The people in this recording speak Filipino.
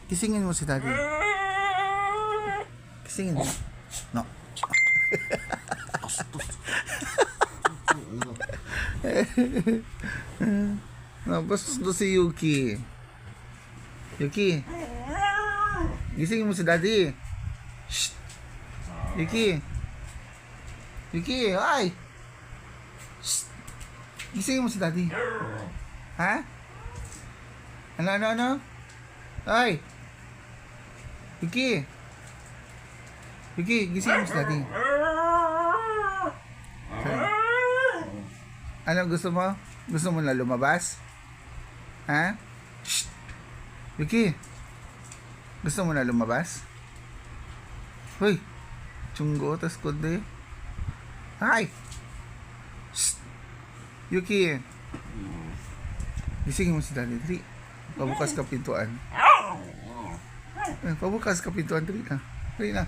Gisingin mo si daddy. Gisingin mo. No. Bastos to si Yuki. Yuki. Gisingin mo si daddy. Shh. Yuki. Yuki, ay. Shh. Gisingin mo si daddy. Ha? Ano? Ay. Yuki. Yuki, gisingin mo si daddy. Ano gusto mo? Gusto mo na lumabas? Ha? Shh. Yuki. Gusto mo na lumabas? Hoy. Chunggo, tas kundi. Ay. Shh. Yuki. Gisingin mo si daddy. Dali. Pabukas ka pintuan. Pabukas ka pintuan. Dali na.